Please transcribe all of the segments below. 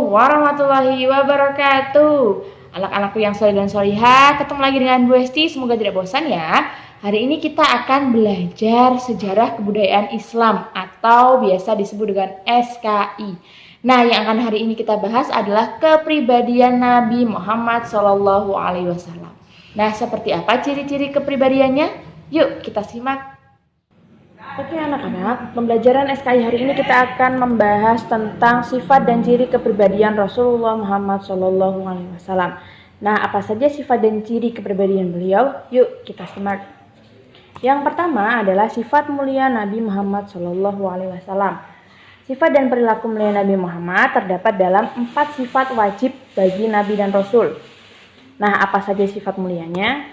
warahmatullahi wabarakatuh. Anak-anakku yang soleh dan solihah, ketemu lagi dengan Bu Esti, semoga tidak bosan ya. Hari ini kita akan belajar sejarah kebudayaan Islam atau biasa disebut dengan SKI. Nah, yang akan hari ini kita bahas adalah kepribadian Nabi Muhammad SAW. Nah, seperti apa ciri-ciri kepribadiannya? Yuk kita simak. Oke anak-anak, pembelajaran SKI hari ini kita akan membahas tentang sifat dan ciri kepribadian Rasulullah Muhammad SAW. Nah, apa saja sifat dan ciri kepribadian beliau? Yuk kita simak. Yang pertama adalah sifat mulia Nabi Muhammad SAW. Sifat dan perilaku mulia Nabi Muhammad terdapat dalam 4 sifat wajib bagi Nabi dan Rasul. Nah, apa saja sifat mulianya?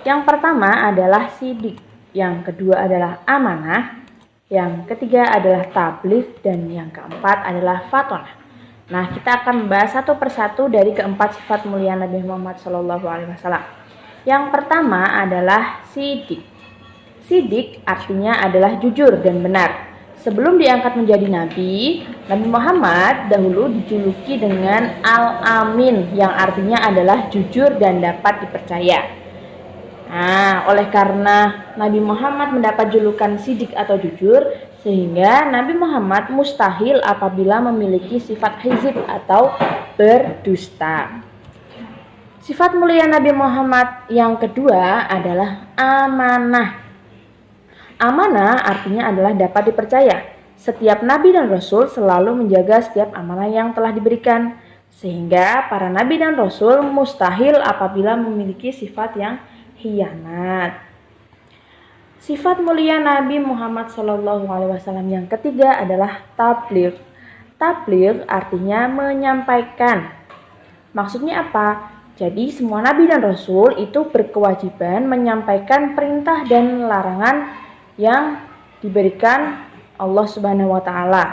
Yang pertama adalah sidik. Yang kedua adalah amanah, yang ketiga adalah tabligh, dan yang keempat adalah fatonah. Nah, kita akan membahas satu persatu dari keempat sifat mulia Nabi Muhammad SAW. Yang pertama adalah sidik. Sidik artinya adalah jujur dan benar. Sebelum diangkat menjadi nabi, Nabi Muhammad dahulu dijuluki dengan Al-Amin, yang artinya adalah jujur dan dapat dipercaya. Nah, oleh karena Nabi Muhammad mendapat julukan sidik atau jujur, sehingga Nabi Muhammad mustahil apabila memiliki sifat hizib atau berdusta. Sifat mulia Nabi Muhammad yang kedua adalah amanah. Amanah artinya adalah dapat dipercaya. Setiap Nabi dan Rasul selalu menjaga setiap amanah yang telah diberikan, sehingga para Nabi dan Rasul mustahil apabila memiliki sifat yang khianat. Sifat mulia Nabi Muhammad SAW yang ketiga adalah tabligh. Tabligh artinya menyampaikan. Maksudnya apa? Jadi semua Nabi dan Rasul itu berkewajiban menyampaikan perintah dan larangan yang diberikan Allah Subhanahu wa Ta'ala.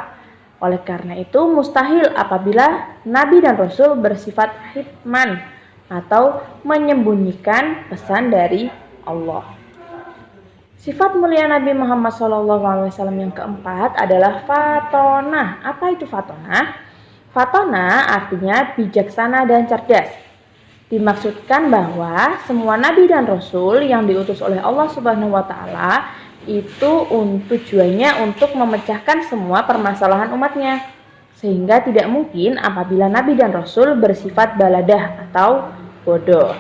Oleh karena itu mustahil apabila Nabi dan Rasul bersifat hitman atau menyembunyikan pesan dari Allah. Sifat mulia Nabi Muhammad SAW yang keempat adalah fatonah. Apa itu fatonah? Fatonah artinya bijaksana dan cerdas. Dimaksudkan bahwa semua Nabi dan Rasul yang diutus oleh Allah Subhanahu wa Ta'ala itu tujuannya untuk memecahkan semua permasalahan umatnya. Sehingga tidak mungkin apabila Nabi dan Rasul bersifat baladah atau bodoh.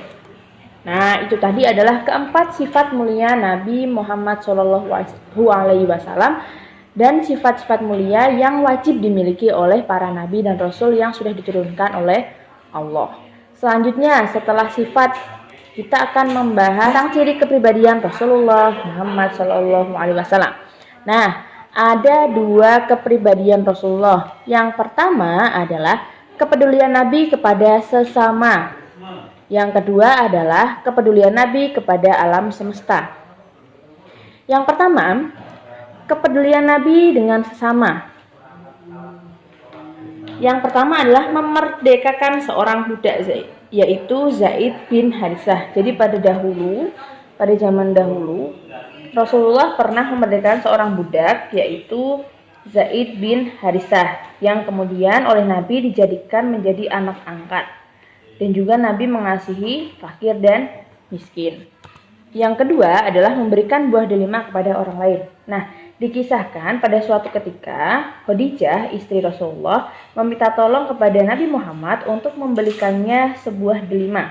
Nah, itu tadi adalah keempat sifat mulia Nabi Muhammad SAW dan sifat-sifat mulia yang wajib dimiliki oleh para Nabi dan Rasul yang sudah diturunkan oleh Allah. Selanjutnya, setelah sifat, kita akan membahas tentang ciri kepribadian Rasulullah Muhammad SAW. Nah, ada 2 kepribadian Rasulullah. Yang pertama adalah kepedulian Nabi kepada sesama. Yang kedua adalah kepedulian Nabi kepada alam semesta. Yang pertama, kepedulian Nabi dengan sesama. Yang pertama adalah memerdekakan seorang budak, yaitu Zaid bin Harithah. Jadi pada zaman dahulu, Rasulullah pernah memerdekakan seorang budak, yaitu Zaid bin Harithah, yang kemudian oleh Nabi dijadikan menjadi anak angkat. Dan juga Nabi mengasihi fakir dan miskin. Yang kedua adalah memberikan buah delima kepada orang lain. Nah, dikisahkan pada suatu ketika Khadijah, istri Rasulullah, meminta tolong kepada Nabi Muhammad untuk membelikannya sebuah delima.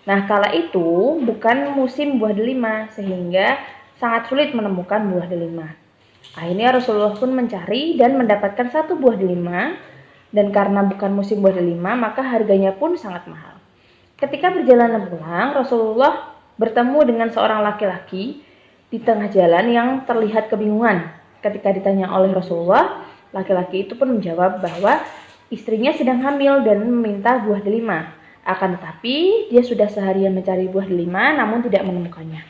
Nah, kala itu bukan musim buah delima, sehingga sangat sulit menemukan buah delima. Akhirnya Rasulullah pun mencari dan mendapatkan satu buah delima, dan karena bukan musim buah delima, maka harganya pun sangat mahal. Ketika perjalanan pulang, Rasulullah bertemu dengan seorang laki-laki di tengah jalan yang terlihat kebingungan. Ketika ditanya oleh Rasulullah, laki-laki itu pun menjawab bahwa istrinya sedang hamil dan meminta buah delima. Akan tetapi, dia sudah seharian mencari buah delima namun tidak menemukannya.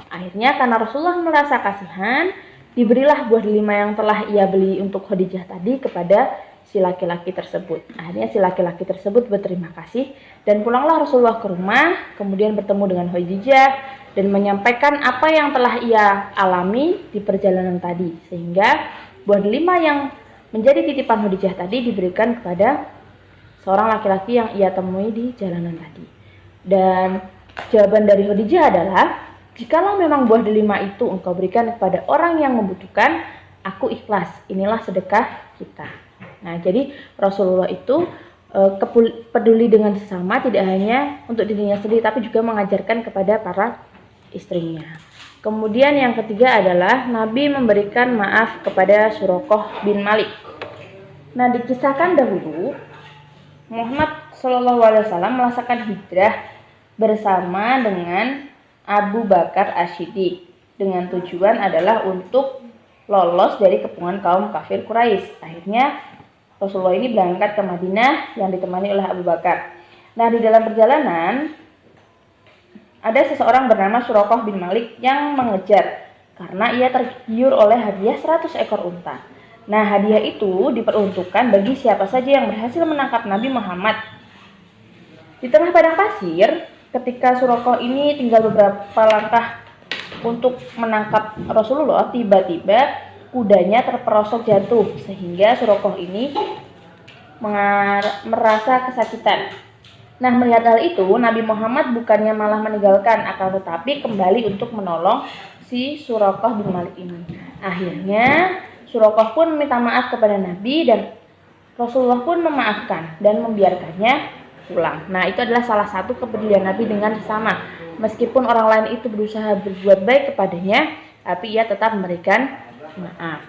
Akhirnya karena Rasulullah merasa kasihan, diberilah buah delima yang telah ia beli untuk Khadijah tadi kepada si laki-laki tersebut. Akhirnya si laki-laki tersebut berterima kasih dan pulanglah Rasulullah ke rumah, kemudian bertemu dengan Khadijah dan menyampaikan apa yang telah ia alami di perjalanan tadi, sehingga buah delima yang menjadi titipan Khadijah tadi diberikan kepada seorang laki-laki yang ia temui di jalanan tadi. Dan jawaban dari Khadijah adalah, jikalau memang buah delima itu engkau berikan kepada orang yang membutuhkan, aku ikhlas, inilah sedekah kita. Nah, jadi Rasulullah itu peduli dengan sesama, tidak hanya untuk dirinya sendiri, tapi juga mengajarkan kepada para istrinya. Kemudian yang ketiga adalah Nabi memberikan maaf kepada Suraqah bin Malik. Nah, dikisahkan dahulu Muhammad SAW melaksanakan hijrah bersama dengan Abu Bakar As-Siddiq dengan tujuan adalah untuk lolos dari kepungan kaum kafir Quraisy. Akhirnya Rasulullah ini berangkat ke Madinah yang ditemani oleh Abu Bakar. Nah, di dalam perjalanan ada seseorang bernama Suraqah bin Malik yang mengejar karena ia tergiur oleh hadiah 100 ekor unta. Nah, hadiah itu diperuntukkan bagi siapa saja yang berhasil menangkap Nabi Muhammad. Di tengah padang pasir, ketika Suraqah ini tinggal beberapa langkah untuk menangkap Rasulullah, tiba-tiba kudanya terperosok jatuh sehingga Suraqah ini merasa kesakitan. Nah, melihat hal itu, Nabi Muhammad bukannya malah meninggalkan, akan tetapi kembali untuk menolong si Suraqah bin Malik ini. Akhirnya Suraqah pun meminta maaf kepada Nabi dan Rasulullah pun memaafkan dan membiarkannya pulang. Nah, itu adalah salah satu kepedulian Nabi dengan sesama. Meskipun orang lain itu berusaha berbuat baik kepadanya, tapi ia tetap memberikan maaf.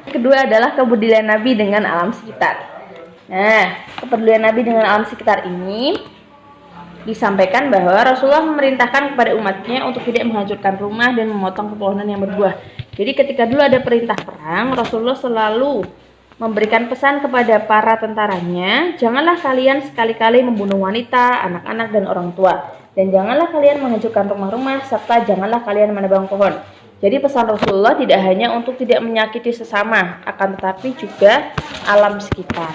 Kedua adalah kepedulian Nabi dengan alam sekitar. Nah, kepedulian Nabi dengan alam sekitar ini disampaikan bahwa Rasulullah memerintahkan kepada umatnya untuk tidak menghancurkan rumah dan memotong pepohonan yang berbuah. Jadi ketika dulu ada perintah perang, Rasulullah selalu memberikan pesan kepada para tentaranya, janganlah kalian sekali-kali membunuh wanita, anak-anak, dan orang tua. Dan janganlah kalian menghancurkan rumah-rumah, serta janganlah kalian menebang pohon. Jadi pesan Rasulullah tidak hanya untuk tidak menyakiti sesama, akan tetapi juga alam sekitar.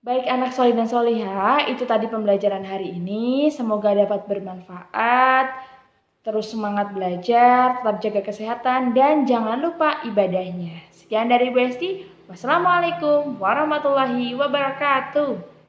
Baik anak solih dan solihah, itu tadi pembelajaran hari ini. Semoga dapat bermanfaat. Terus semangat belajar, tetap jaga kesehatan, dan jangan lupa ibadahnya. Sekian dari Bu Esti. Wassalamualaikum warahmatullahi wabarakatuh.